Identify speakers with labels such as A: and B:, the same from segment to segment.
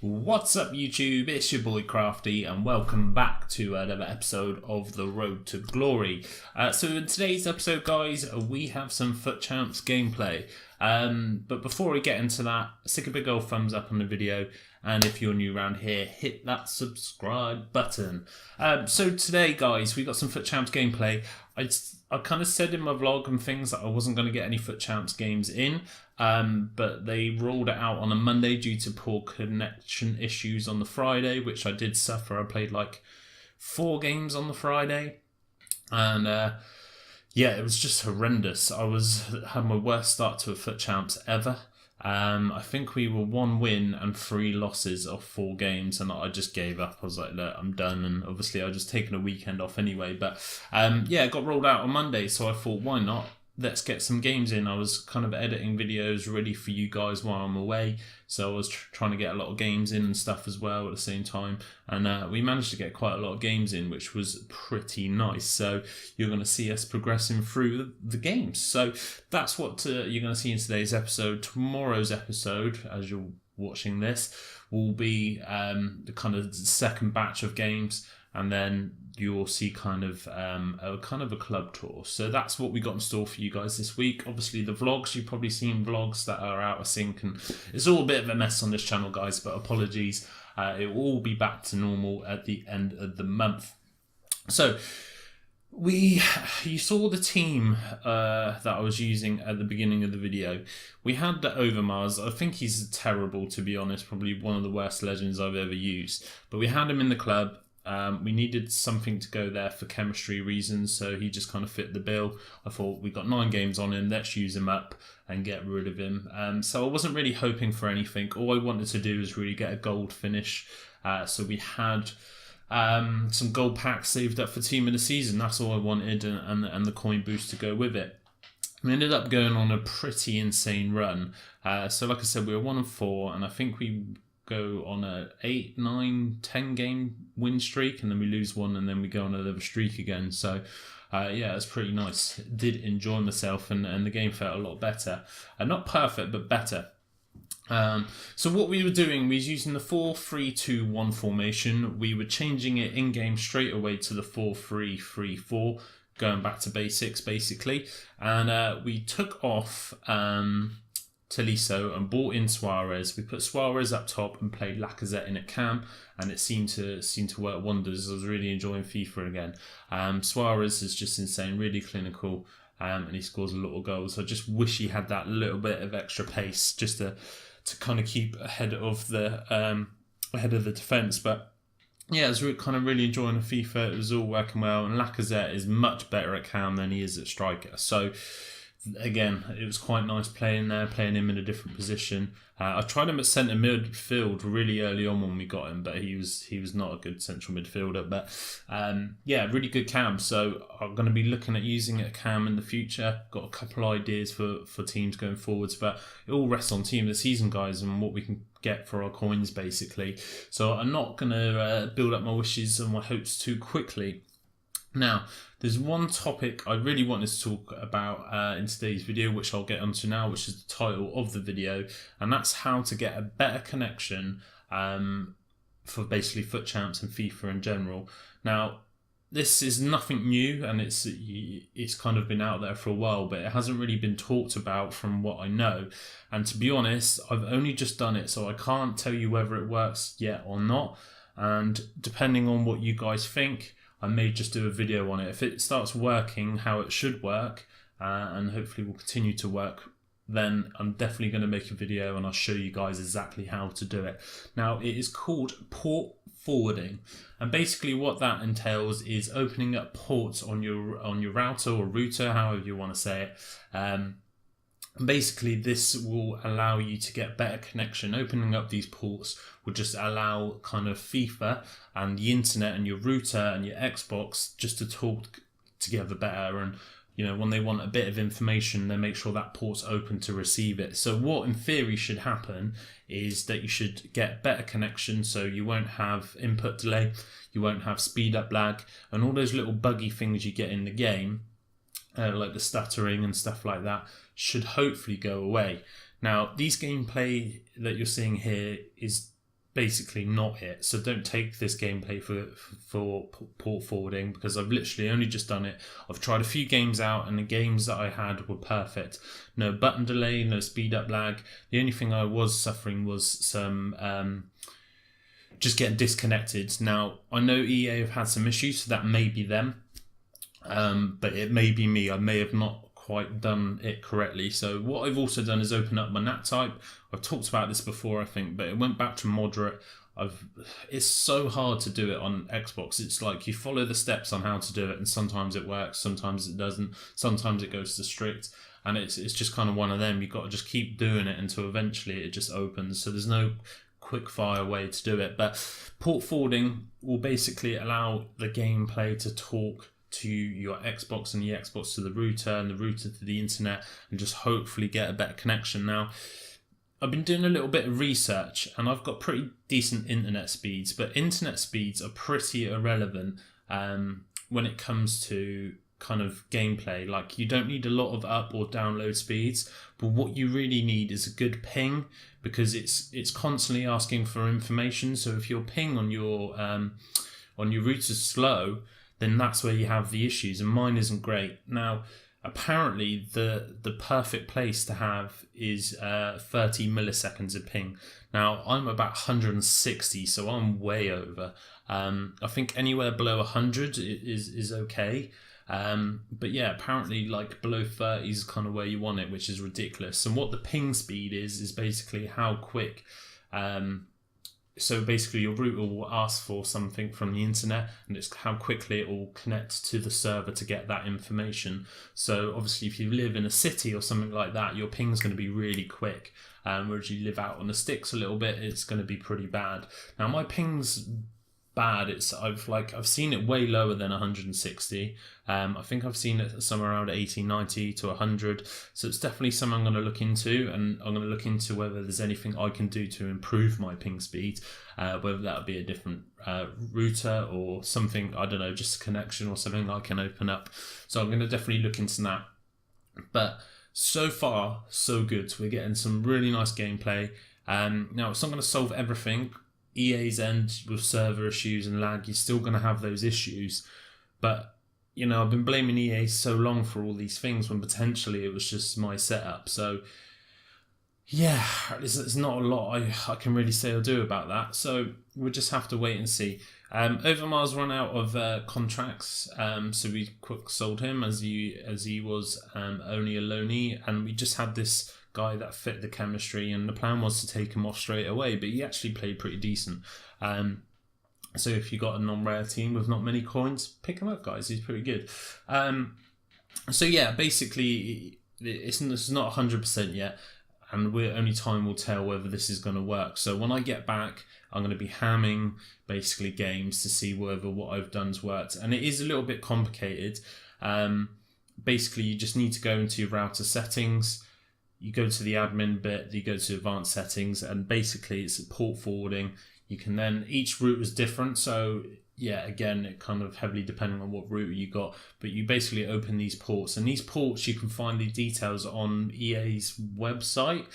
A: What's up YouTube, it's your boy Crafty and welcome back to another episode of The Road to Glory. So in today's episode guys, we have some Foot Champs gameplay. But before we get into that, stick a big old thumbs up on the video, and if you're new around here, hit that subscribe button. So today guys, we got some Foot Champs gameplay. I kind of said in my vlog and things that I wasn't going to get any Foot Champs games in, but they rolled it out on a Monday due to poor connection issues on the Friday, which I did suffer. I played like 4 games on the Friday, and yeah, it was just horrendous. Had my worst start to a Foot Champs ever. I think we were 1 win and 3 losses of 4 games, and I just gave up. I was like, look, I'm done. And obviously I just taken a weekend off anyway, but yeah, it got rolled out on Monday, so I thought, why not? Let's get some games in. I was kind of editing videos ready for you guys while I'm away, so I was trying to get a lot of games in and stuff as well at the same time, and we managed to get quite a lot of games in, which was pretty nice. So you're going to see us progressing through the games. So that's what you're going to see in today's episode. Tomorrow's episode, as you're watching this, will be the kind of second batch of games, and then you'll see kind of a club tour. So that's what we got in store for you guys this week. Obviously the vlogs, you've probably seen vlogs that are out of sync, and it's all a bit of a mess on this channel guys, but apologies. It will all be back to normal at the end of the month. So you saw the team that I was using at the beginning of the video. We had the Overmars. I think he's terrible, to be honest, probably one of the worst legends I've ever used, but we had him in the club. We needed something to go there for chemistry reasons, so he just kind of fit the bill. I thought, we've got 9 games on him, let's use him up and get rid of him. So I wasn't really hoping for anything. All I wanted to do was really get a gold finish. So we had some gold packs saved up for team of the season. That's all I wanted, and the coin boost to go with it. We ended up going on a pretty insane run. So like I said, we were 1-4, and I think we go on a 8, 9, 10 game win streak, and then we lose 1, and then we go on another streak again. So yeah, it's pretty nice. Did enjoy myself, and the game felt a lot better. Not perfect, but better. So what we were doing, we was using the 4-3-2-1 formation. We were changing it in game straight away to the 4-3-3-4, going back to basics basically. And we took off Tolisso and brought in Suarez. We put Suarez up top and played Lacazette in at cam, and it seemed to work wonders. I was really enjoying FIFA again. Suarez is just insane, really clinical, and he scores a lot of goals. I just wish he had that little bit of extra pace just to kind of keep ahead of the defence. But yeah, I was kind of really enjoying the FIFA. It was all working well, and Lacazette is much better at cam than he is at striker. So again, it was quite nice playing him in a different position. I tried him at centre midfield really early on when we got him, but he was not a good central midfielder. But yeah, really good cam. So I'm going to be looking at using it at cam in the future. Got a couple of ideas for teams going forwards, but it all rests on team of the season, guys, and what we can get for our coins basically. So I'm not going to build up my wishes and my hopes too quickly. Now, there's one topic I really wanted to talk about in today's video, which I'll get onto now, which is the title of the video, and that's how to get a better connection for basically Foot Champs and FIFA in general. Now, this is nothing new, and it's kind of been out there for a while, but it hasn't really been talked about from what I know. And to be honest, I've only just done it, so I can't tell you whether it works yet or not. And depending on what you guys think, I may just do a video on it. If it starts working how it should work, and hopefully will continue to work, then I'm definitely going to make a video and I'll show you guys exactly how to do it. Now, it is called port forwarding, and basically what that entails is opening up ports on your router or router, however you want to say it. Basically, this will allow you to get better connection. Opening up these ports will just allow kind of FIFA and the internet and your router and your Xbox just to talk together better. And you know, when they want a bit of information, they make sure that port's open to receive it. So what in theory should happen is that you should get better connection, so you won't have input delay, you won't have speed up lag, and all those little buggy things you get in the game, like the stuttering and stuff like that, should hopefully go away. Now, these gameplay that you're seeing here is basically not it. So don't take this gameplay for port forwarding, because I've literally only just done it. I've tried a few games out, and the games that I had were perfect. No button delay, no speed up lag. The only thing I was suffering was some just getting disconnected. Now I know EA have had some issues, so that may be them, but it may be me. I may have not quite done it correctly. So what I've also done is open up my NAT type. I've talked about this before, I think, but it went back to moderate. It's so hard to do it on Xbox. It's like you follow the steps on how to do it, and sometimes it works, sometimes it doesn't, sometimes it goes to strict, and it's just kind of one of them. You've got to just keep doing it until eventually it just opens. So there's no quick fire way to do it. But port forwarding will basically allow the gameplay to talk to your Xbox, and the Xbox to the router, and the router to the internet, and just hopefully get a better connection. Now, I've been doing a little bit of research, and I've got pretty decent internet speeds, but internet speeds are pretty irrelevant when it comes to kind of gameplay. Like, you don't need a lot of up or download speeds, but what you really need is a good ping, because it's constantly asking for information. So if your ping on your router is slow, then that's where you have the issues, and mine isn't great. Now, apparently the perfect place to have is 30 milliseconds of ping. Now, I'm about 160, so I'm way over. I think anywhere below 100 is okay. But yeah, apparently like below 30 is kind of where you want it, which is ridiculous. And what the ping speed is basically how quick so basically your router will ask for something from the internet, and it's how quickly it will connect to the server to get that information. So obviously if you live in a city or something like that, your ping's going to be really quick. Whereas you live out on the sticks a little bit, it's going to be pretty bad. Now my ping's bad. I've seen it way lower than 160. I think I've seen it somewhere around 80, 90 to 100. So it's definitely something I'm going to look into, and I'm going to look into whether there's anything I can do to improve my ping speed, whether that would be a different router or something, I don't know, just a connection or something I can open up. So I'm going to definitely look into that. But so far, so good. We're getting some really nice gameplay. Now, it's not going to solve everything. EA's end with server issues and lag, you're still going to have those issues. But, you know, I've been blaming EA so long for all these things when potentially it was just my setup. So, yeah, there's not a lot I can really say or do about that. So we'll just have to wait and see. Overmars run out of contracts, so we quick sold him as he was only a loanee, and we just had this guy that fit the chemistry, and the plan was to take him off straight away, but he actually played pretty decent. So if you got a non-rare team with not many coins, pick him up, guys. He's pretty good. So yeah, basically it's not 100% yet, and only time will tell whether this is going to work. So when I get back, I'm going to be hamming basically games to see whether what I've done's worked, and it is a little bit complicated. Basically, you just need to go into your router settings. You go to the admin bit, you go to advanced settings, and basically it's port forwarding. You can then, each route is different, so yeah, again, it kind of heavily depending on what router you got, but you basically open these ports, and these ports you can find the details on EA's website.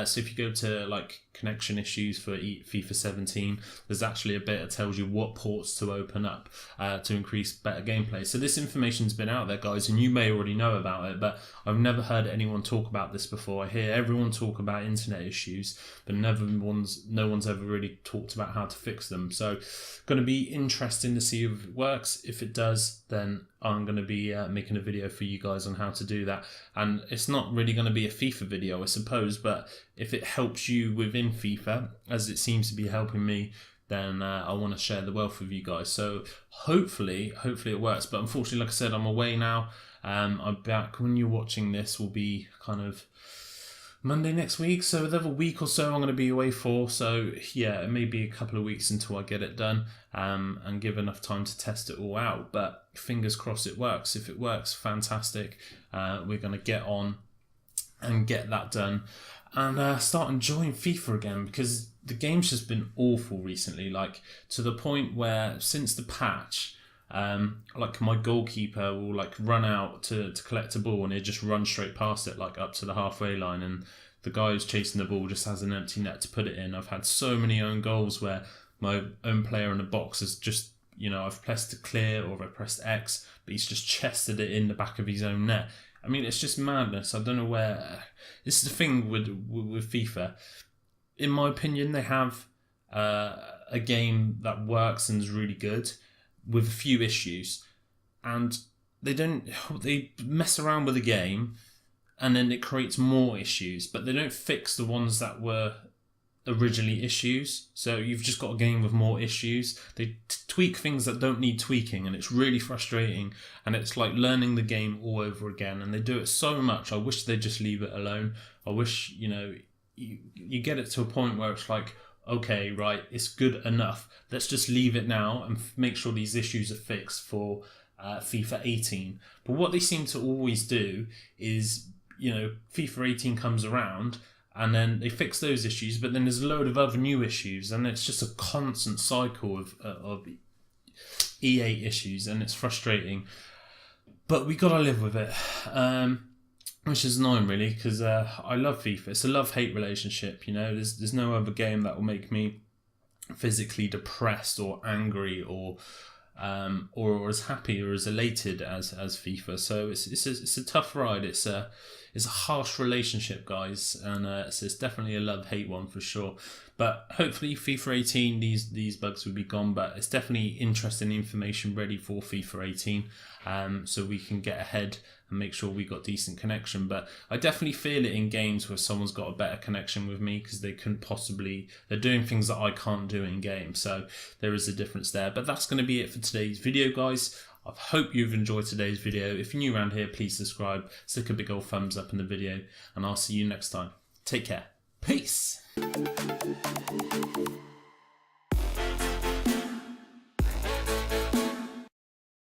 A: So if you go to like connection issues for FIFA 17, there's actually a bit that tells you what ports to open up to increase better gameplay. So this information's been out there, guys, and you may already know about it, but I've never heard anyone talk about this before. I hear everyone talk about internet issues, but no one's ever really talked about how to fix them. So going to be interesting to see if it works. If it does, then I'm going to be making a video for you guys on how to do that. And it's not really going to be a FIFA video, I suppose, but if it helps you within FIFA, as it seems to be helping me, then I want to share the wealth with you guys. So hopefully it works. But unfortunately, like I said, I'm away now. I'm back when you're watching this will be kind of Monday next week, so another week or so I'm going to be away for. So yeah, it may be a couple of weeks until I get it done and give enough time to test it all out, but fingers crossed it works. If it works, fantastic. We're going to get on and get that done and start enjoying FIFA again, because the game's just been awful recently, like to the point where since the patch, like my goalkeeper will like run out to collect a ball and he'll just run straight past it, like up to the halfway line, and the guy who's chasing the ball just has an empty net to put it in. I've had so many own goals where my own player in the box has just, I've pressed to clear or I've pressed X, but he's just chested it in the back of his own net. I mean, it's just madness. I don't know where... This is the thing with FIFA. In my opinion, they have a game that works and is really good with a few issues. And they mess around with the game and then it creates more issues, but they don't fix the ones that were originally issues. So you've just got a game with more issues. They tweak things that don't need tweaking, and it's really frustrating, and it's like learning the game all over again, and they do it so much. I wish they'd just leave it alone. I wish, you get it to a point where it's like, okay, right, it's good enough. Let's just leave it now and make sure these issues are fixed for FIFA 18. But what they seem to always do is, FIFA 18 comes around and then they fix those issues, but then there's a load of other new issues, and it's just a constant cycle of E8 issues, and it's frustrating. But we gotta live with it, which is annoying, really, because I love FIFA. It's a love-hate relationship. There's no other game that will make me physically depressed or angry or as happy or as elated as FIFA. So it's a tough ride. It's a harsh relationship, guys, and it's definitely a love-hate one for sure. But hopefully FIFA 18, these bugs will be gone. But it's definitely interesting information ready for FIFA 18, so we can get ahead and make sure we got decent connection. But I definitely feel it in games where someone's got a better connection with me, because they're doing things that I can't do in game. So there is a difference there. But that's going to be it for today's video, guys. I hope you've enjoyed today's video. If you're new around here, please subscribe, stick a big old thumbs up in the video, and I'll see you next time. Take care. Peace.